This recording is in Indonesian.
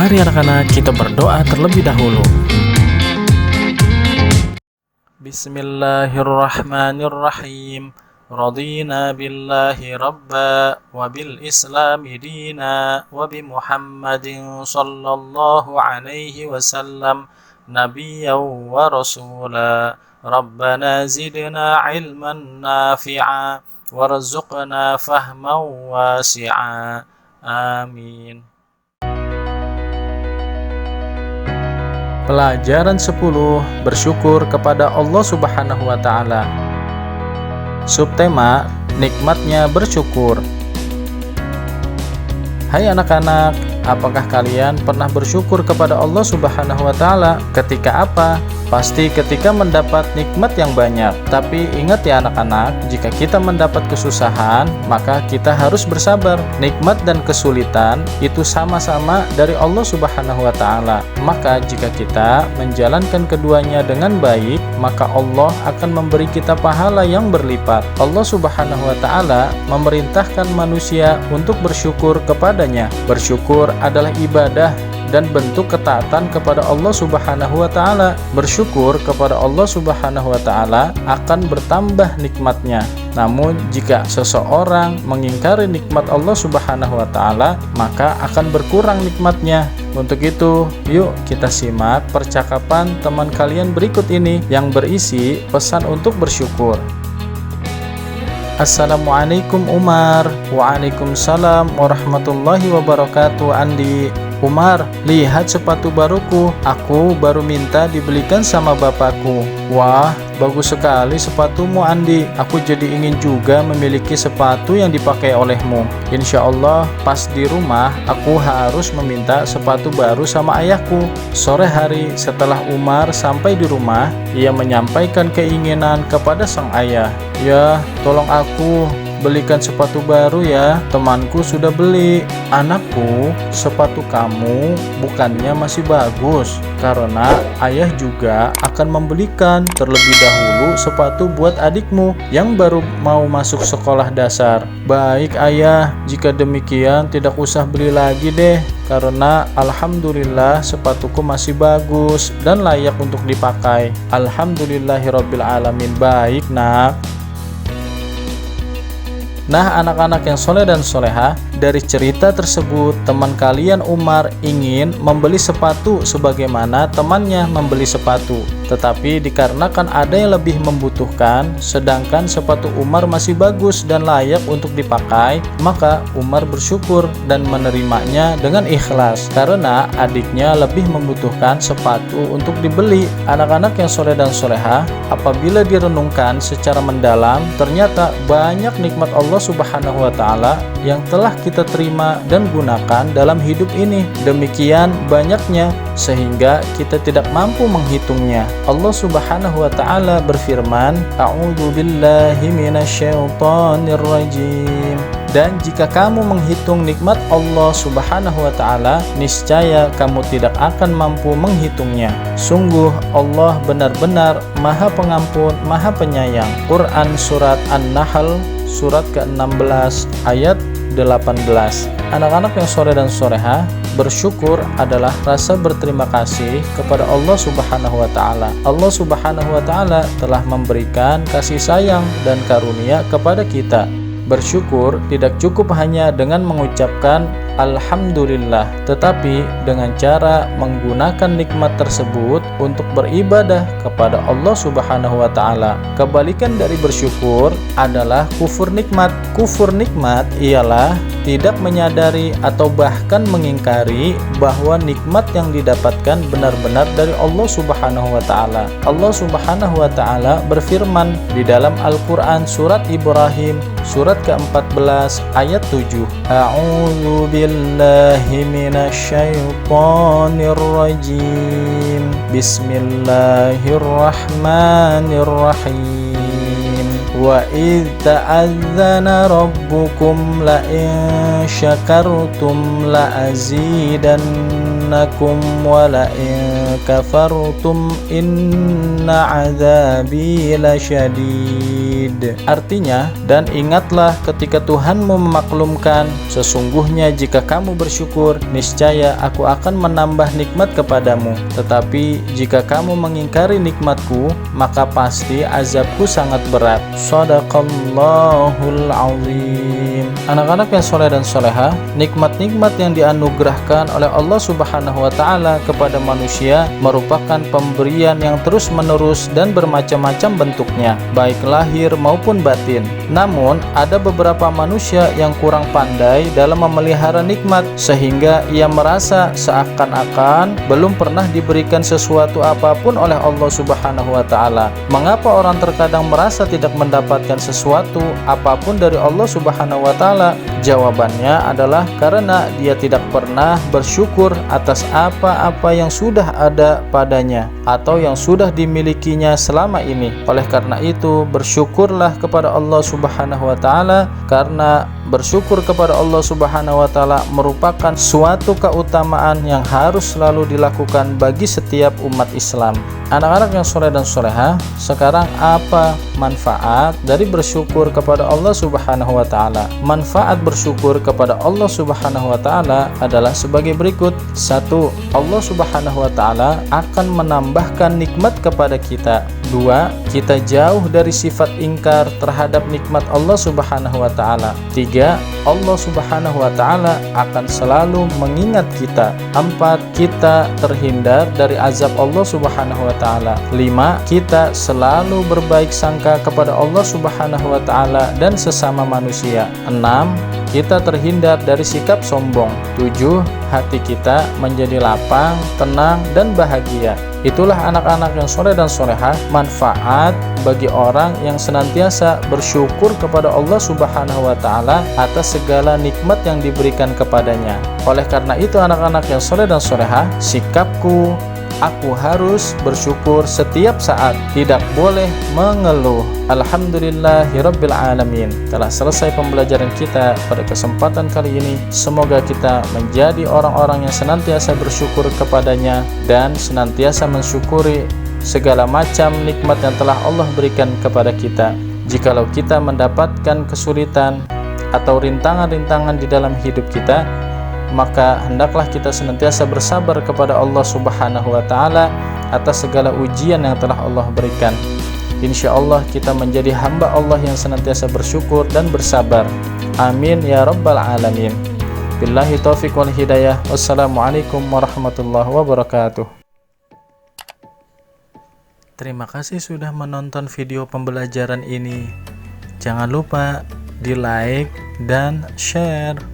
Mari anak-anak kita berdoa terlebih dahulu. Bismillahirrahmanirrahim. Radina billahi rabba wa bil islami dina wa bi Muhammadin sallallahu alaihi wasallam nabiyyan wa rasula. Rabbana zidna ilman nafi'a warzuqna fahman wasi'a. Amin. Pelajaran 10, bersyukur kepada Allah Subhanahu wa Ta'ala. Subtema, nikmatnya bersyukur. Hai anak-anak, apakah kalian pernah bersyukur kepada Allah Subhanahu wa Ta'ala? Ketika apa? Pasti ketika mendapat nikmat yang banyak. Tapi ingat ya anak-anak, jika kita mendapat kesusahan, maka kita harus bersabar. Nikmat dan kesulitan itu sama-sama dari Allah Subhanahu wa Ta'ala. Maka jika kita menjalankan keduanya dengan baik, maka Allah akan memberi kita pahala yang berlipat. Allah Subhanahu wa Ta'ala memerintahkan manusia untuk bersyukur kepadanya. Bersyukur adalah ibadah dan bentuk ketaatan kepada Allah Subhanahu wa Ta'ala. Bersyukur kepada Allah Subhanahu wa Ta'ala akan bertambah nikmatnya. Namun jika seseorang mengingkari nikmat Allah Subhanahu wa Ta'ala, maka akan berkurang nikmatnya. Untuk itu, yuk kita simak percakapan teman kalian berikut ini yang berisi pesan untuk bersyukur. Assalamualaikum Umar. Waalaikumsalam warahmatullahi wabarakatuh. Andi. Umar, lihat sepatu baruku. Aku baru minta dibelikan sama bapakku. Wah, bagus sekali sepatumu Andi. Aku jadi ingin juga memiliki sepatu yang dipakai olehmu. Insya Allah pas di rumah aku harus meminta sepatu baru sama ayahku. Sore hari setelah Umar sampai di rumah, ia menyampaikan keinginan kepada sang ayah. Ya, tolong aku belikan sepatu baru ya, temanku sudah beli. Anakku, sepatu kamu bukannya masih bagus, karena ayah juga akan membelikan terlebih dahulu sepatu buat adikmu yang baru mau masuk sekolah dasar. Baik ayah, jika demikian tidak usah beli lagi deh, karena alhamdulillah sepatuku masih bagus dan layak untuk dipakai. Alhamdulillahirabbil alamin. Baik nak. Nah anak-anak yang soleh dan soleha, dari cerita tersebut teman kalian Umar ingin membeli sepatu sebagaimana temannya membeli sepatu. Tetapi dikarenakan ada yang lebih membutuhkan, sedangkan sepatu Umar masih bagus dan layak untuk dipakai, maka Umar bersyukur dan menerimanya dengan ikhlas karena adiknya lebih membutuhkan sepatu untuk dibeli. Anak-anak yang soleh dan soleha, apabila direnungkan secara mendalam, ternyata banyak nikmat Allah Subhanahu wa Ta'ala yang telah kita terima dan gunakan dalam hidup ini. Demikian banyaknya sehingga kita tidak mampu menghitungnya. Allah Subhanahu wa Ta'ala berfirman, A'udzu billahi minasyaitonir rajim. Dan jika kamu menghitung nikmat Allah Subhanahu wa Ta'ala, niscaya kamu tidak akan mampu menghitungnya. Sungguh Allah benar-benar Maha Pengampun, Maha Penyayang. Quran Surat An-Nahl surat ke-16 ayat 18. Anak-anak yang soleh dan soleha, bersyukur adalah rasa berterima kasih kepada Allah Subhanahu wa Ta'ala. Allah Subhanahu wa Ta'ala telah memberikan kasih sayang dan karunia kepada kita. Bersyukur tidak cukup hanya dengan mengucapkan Alhamdulillah, tetapi dengan cara menggunakan nikmat tersebut untuk beribadah kepada Allah Subhanahu wa Ta'ala. Kebalikan dari bersyukur adalah kufur nikmat. Kufur nikmat ialah tidak menyadari atau bahkan mengingkari bahwa nikmat yang didapatkan benar-benar dari Allah Subhanahu wa Ta'ala. Allah Subhanahu wa Ta'ala berfirman di dalam Al-Quran surat Ibrahim surat ke-14 ayat 7. A'udzu billahi minasyaitonir rajim. Bismillahirrahmanirrahim. Wa idz ta'adzana rabbukum la in syakartum la azidannakum azidannakum wa la in kafartum inna azabi lasyadid. Artinya, dan ingatlah ketika Tuhanmu memaklumkan, sesungguhnya jika kamu bersyukur, niscaya aku akan menambah nikmat kepadamu. Tetapi jika kamu mengingkari nikmatku, maka pasti azabku sangat berat. Shadaqallahul azim. Anak-anak yang soleh dan soleha, nikmat-nikmat yang dianugerahkan oleh Allah Subhanahu wa Ta'ala kepada manusia merupakan pemberian yang terus-menerus dan bermacam-macam bentuknya, baik lahir maupun batin. Namun, ada beberapa manusia yang kurang pandai dalam memelihara nikmat, sehingga ia merasa seakan-akan belum pernah diberikan sesuatu apapun oleh Allah Subhanahu wa Ta'ala. Mengapa orang terkadang merasa tidak mendapatkan sesuatu apapun dari Allah Subhanahu wa Ta'ala? Jawabannya adalah karena dia tidak pernah bersyukur atas apa-apa yang sudah ada padanya atau yang sudah dimilikinya selama ini. Oleh karena itu, bersyukurlah kepada Allah Subhanahu wa Ta'ala, karena bersyukur kepada Allah Subhanahu wa Ta'ala merupakan suatu keutamaan yang harus selalu dilakukan bagi setiap umat Islam. Anak-anak yang soleh dan soleha, sekarang apa manfaat dari bersyukur kepada Allah Subhanahu wa Ta'ala? Manfaat bersyukur kepada Allah Subhanahu wa Ta'ala adalah sebagai berikut. 1. Allah Subhanahu wa Ta'ala akan menambahkan nikmat kepada kita. 2. Kita jauh dari sifat ingkar terhadap nikmat Allah Subhanahu wa Ta'ala. 3. Allah Subhanahu wa Ta'ala akan selalu mengingat kita. 4. Kita terhindar dari azab Allah Subhanahu wa Ta'ala. 5. Kita selalu berbaik sangka kepada Allah Subhanahu wa Ta'ala dan sesama manusia. 6. Kita terhindar dari sikap sombong. 7. Hati kita menjadi lapang, tenang, dan bahagia. Itulah anak-anak yang soleh dan solehah, manfaat bagi orang yang senantiasa bersyukur kepada Allah Subhanahu wa Ta'ala atas segala nikmat yang diberikan kepadanya. Oleh karena itu, anak-anak yang soleh dan solehah, sikapku, aku harus bersyukur setiap saat, tidak boleh mengeluh. Alhamdulillahirabbil alamin. Telah selesai pembelajaran kita pada kesempatan kali ini. Semoga kita menjadi orang-orang yang senantiasa bersyukur kepadanya dan senantiasa mensyukuri segala macam nikmat yang telah Allah berikan kepada kita. Jikalau kita mendapatkan kesulitan atau rintangan-rintangan di dalam hidup kita, maka hendaklah kita senantiasa bersabar kepada Allah Subhanahu wa Ta'ala atas segala ujian yang telah Allah berikan. Insya Allah kita menjadi hamba Allah yang senantiasa bersyukur dan bersabar. Amin ya rabbal alamin. Billahi taufiq wal hidayah. Wassalamualaikum warahmatullahi wabarakatuh. Terima kasih sudah menonton video pembelajaran ini. Jangan lupa di like dan share.